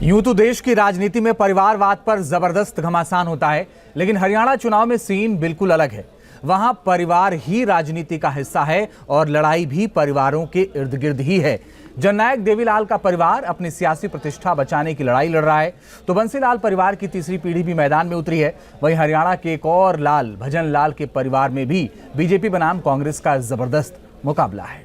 यूं तो देश की राजनीति में परिवारवाद पर जबरदस्त घमासान होता है, लेकिन हरियाणा चुनाव में सीन बिल्कुल अलग है। वहां परिवार ही राजनीति का हिस्सा है और लड़ाई भी परिवारों के इर्द गिर्द ही है। जननायक देवीलाल का परिवार अपनी सियासी प्रतिष्ठा बचाने की लड़ाई लड़ रहा है, तो बंसीलाल परिवार की तीसरी पीढ़ी भी मैदान में उतरी है। वहीं हरियाणा के एक और लाल भजन लाल के परिवार में भी बीजेपी बनाम कांग्रेस का जबरदस्त मुकाबला है।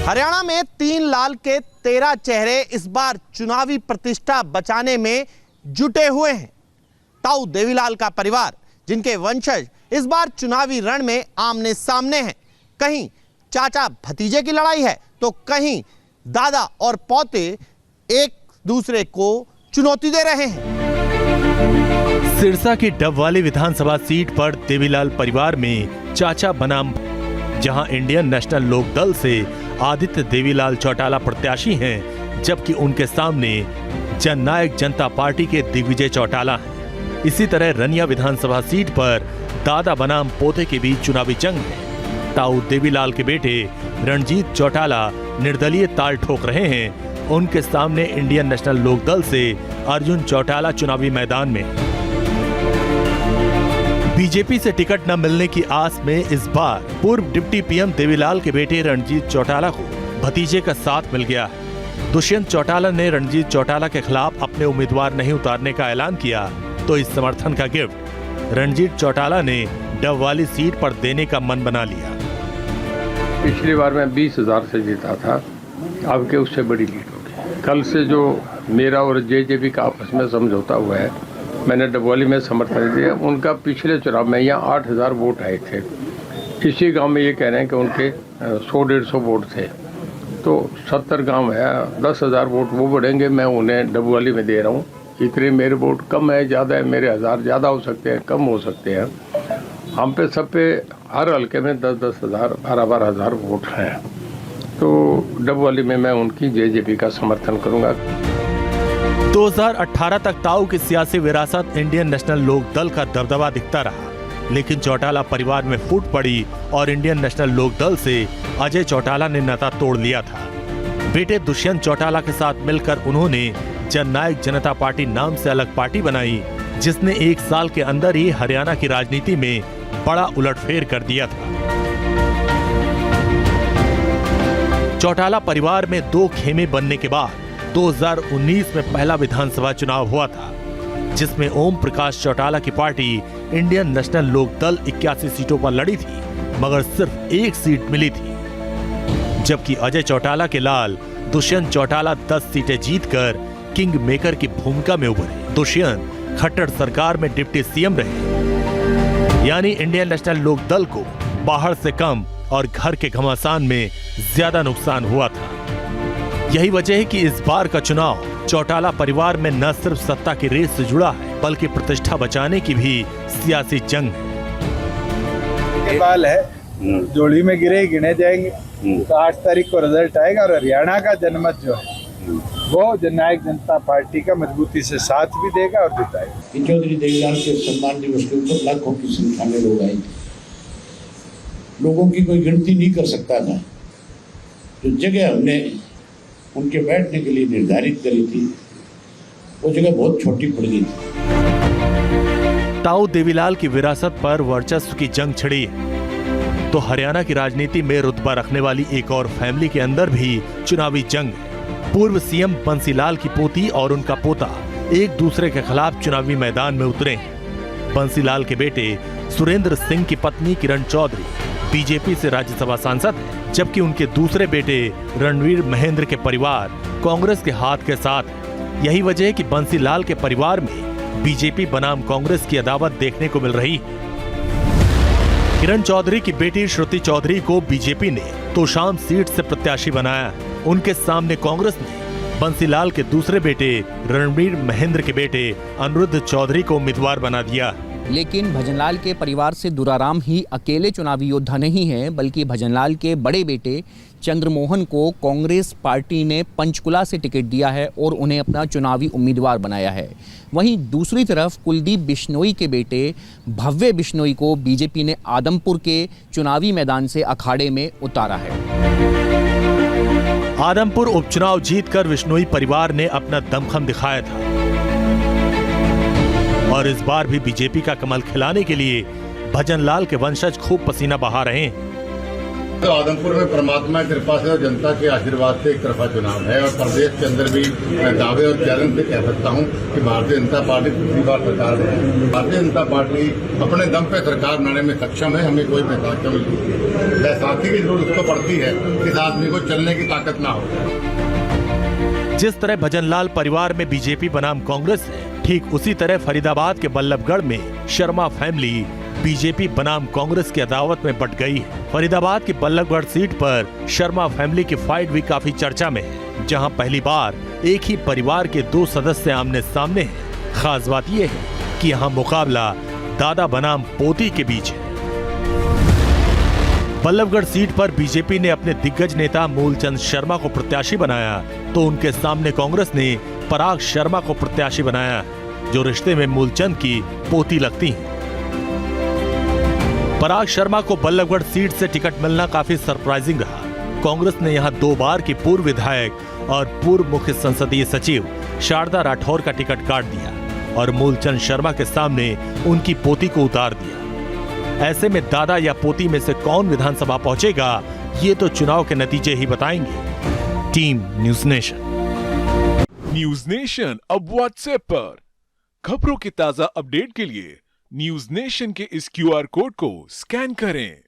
हरियाणा में 3 लाल के 13 चेहरे इस बार चुनावी प्रतिष्ठा बचाने में जुटे हुए हैं। ताऊ देवीलाल का परिवार, जिनके वंशज इस बार चुनावी रण में आमने सामने हैं। कहीं चाचा भतीजे की लड़ाई है, तो कहीं दादा और पोते एक दूसरे को चुनौती दे रहे हैं। सिरसा की डबवाली विधानसभा सीट पर देवीलाल परिवार में चाचा बनाम जहां इंडियन नेशनल लोक दल से आदित्य देवीलाल चौटाला प्रत्याशी हैं, जबकि उनके सामने जननायक जनता पार्टी के दिग्विजय चौटाला हैं। इसी तरह रनिया विधानसभा सीट पर दादा बनाम पोते के बीच चुनावी जंग है। ताऊ देवीलाल के बेटे रणजीत चौटाला निर्दलीय ताल ठोक रहे हैं। उनके सामने इंडियन नेशनल लोक दल से अर्जुन चौटाला चुनावी मैदान में। बीजेपी से टिकट न मिलने की आस में इस बार पूर्व डिप्टी पीएम देवीलाल के बेटे रणजीत चौटाला को भतीजे का साथ मिल गया है। दुष्यंत चौटाला ने रणजीत चौटाला के खिलाफ अपने उम्मीदवार नहीं उतारने का ऐलान किया, तो इस समर्थन का गिफ्ट रणजीत चौटाला ने डबवाली सीट पर देने का मन बना लिया। पिछली बार मैं 20,000 से जीता था, अब के उससे बड़ी लीड होगी। कल से जो मेरा और जेजेपी का आपस में समझौता हुआ है, मैंने डबवाली में समर्थन दिया। उनका पिछले चुनाव में यहाँ 8,000 वोट आए थे। इसी गांव में ये कह रहे हैं कि उनके 100-150 वोट थे, तो 70 गांव है, 10,000 वोट वो बढ़ेंगे। मैं उन्हें डबवाली में दे रहा हूँ। इतने मेरे वोट कम है, ज़्यादा है, मेरे 1000 ज़्यादा हो सकते हैं, कम हो सकते हैं। हम पे सब पे हर हल्के में 10-10 हज़ार, 12-12 हज़ार वोट हैं। तो डबवाली में मैं उनकी जेजेपी का समर्थन करूँगा। 2018 तक ताऊ की सियासी विरासत इंडियन नेशनल लोक दल का दबदबा दिखता रहा, लेकिन चौटाला परिवार में फूट पड़ी और इंडियन नेशनल लोक दल से अजय चौटाला ने नाता तोड़ लिया था। बेटे दुष्यंत चौटाला के साथ मिलकर उन्होंने जननायक जनता पार्टी नाम से अलग पार्टी बनाई, जिसने 1 साल के अंदर ही हरियाणा की राजनीति में बड़ा उलटफेर कर दिया था। चौटाला परिवार में 2 खेमे बनने के बाद 2019 में पहला विधानसभा चुनाव हुआ था, जिसमें ओम प्रकाश चौटाला की पार्टी इंडियन नेशनल लोक दल 81 सीटों पर लड़ी थी, मगर सिर्फ 1 सीट मिली थी। जबकि अजय चौटाला के लाल दुष्यंत चौटाला 10 सीटें जीतकर किंग मेकर की भूमिका में उभरे। दुष्यंत खट्टर सरकार में डिप्टी सीएम रहे, यानी इंडियन नेशनल लोक दल को बाहर से कम और घर के घमासान में ज्यादा नुकसान हुआ था। यही वजह है कि इस बार का चुनाव चौटाला परिवार में न सिर्फ सत्ता की रेस से जुड़ा है, बल्कि प्रतिष्ठा बचाने की भी सियासी जंग है। बाल है, जोड़ी में गिने जाएंगे तो 8 तारीख को रिजल्ट आएगा और हरियाणा का जनमत जो है वो जननायक जनता पार्टी का मजबूती से साथ भी देगा और जिताएगा। चौधरी देवीलाल के सम्मान दिवस के ऊपर लाखों की संख्या में लोग आए थे। लोगों की कोई गिनती नहीं कर सकता था। जो जगह हमने उनके बैठने के लिए निर्धारित करी थी वो जगह बहुत छोटी पड़ गई थी। ताऊ देवीलाल की विरासत पर वर्चस्व की जंग छिड़ी है तो हरियाणा की राजनीति में रुतबा रखने वाली एक और फैमिली के अंदर भी चुनावी जंग है। पूर्व सीएम बंसीलाल की पोती और उनका पोता एक दूसरे के खिलाफ चुनावी मैदान में उतरे हैं। बंसीलाल के बेटे सुरेंद्र सिंह की पत्नी किरण चौधरी बीजेपी से राज्यसभा सांसद है, जबकि उनके दूसरे बेटे रणवीर महेंद्र के परिवार कांग्रेस के हाथ के साथ है। यही वजह है कि बंसीलाल के परिवार में बीजेपी बनाम कांग्रेस की अदावत देखने को मिल रही है। किरण चौधरी की बेटी श्रुति चौधरी को बीजेपी ने तोशाम सीट से प्रत्याशी बनाया। उनके सामने कांग्रेस ने बंसीलाल के दूसरे बेटे रणवीर महेंद्र के बेटे अनिरुद्ध चौधरी को उम्मीदवार बना दिया। लेकिन भजनलाल के परिवार से दुराराम ही अकेले चुनावी योद्धा नहीं है, बल्कि भजनलाल के बड़े बेटे चंद्रमोहन को कांग्रेस पार्टी ने पंचकुला से टिकट दिया है और उन्हें अपना चुनावी उम्मीदवार बनाया है। वहीं दूसरी तरफ कुलदीप बिश्नोई के बेटे भव्य बिश्नोई को बीजेपी ने आदमपुर के चुनावी मैदान से अखाड़े में उतारा है। आदमपुर उपचुनाव जीतकर बिश्नोई परिवार ने अपना दमखम दिखाया था और इस बार भी बीजेपी का कमल खिलाने के लिए भजनलाल के वंशज खूब पसीना बहा रहे हैं। तो आदमपुर में परमात्मा की कृपा से और जनता के आशीर्वाद से एक तरफा चुनाव है और प्रदेश के अंदर भी मैं दावे और चैलेंज से कह सकता हूं कि भारतीय जनता पार्टी दूसरी बार सरकार बनाएगी। भारतीय जनता पार्टी अपने दम पे सरकार बनाने में सक्षम है, हमें कोई पैसा नहीं। साथी की जरूरत उसको पड़ती है, इस आदमी को चलने की ताकत ना हो। जिस तरह भजनलाल परिवार में बीजेपी बनाम कांग्रेस है, ठीक उसी तरह फरीदाबाद के बल्लभगढ़ में शर्मा फैमिली बीजेपी बनाम कांग्रेस की अदावत में बट गई है। फरीदाबाद की बल्लभगढ़ सीट पर शर्मा फैमिली की फाइट भी काफी चर्चा में है, जहां पहली बार एक ही परिवार के 2 सदस्य आमने सामने हैं। खास बात यह है कि यहां मुकाबला दादा बनाम पोती के बीच है। बल्लभगढ़ सीट पर बीजेपी ने अपने दिग्गज नेता मूलचंद शर्मा को प्रत्याशी बनाया तो उनके सामने कांग्रेस ने पराग शर्मा को प्रत्याशी बनाया, जो रिश्ते में मूलचंद की पोती लगती हैं। पराग शर्मा को बल्लभगढ़ सीट से टिकट मिलना काफी सरप्राइजिंग रहा। कांग्रेस ने यहां 2 बार की पूर्व विधायक और पूर्व मुख्य संसदीय सचिव शारदा राठौर का टिकट काट दिया और मूलचंद शर्मा के सामने उनकी पोती को उतार दिया। ऐसे में दादा या पोती में से कौन विधानसभा पहुंचेगा, ये तो चुनाव के नतीजे ही बताएंगे। Team news nation. News nation अब व्हाट्सएप पर खबरों के ताजा अपडेट के लिए न्यूज़ नेशन के इस QR कोड को स्कैन करें।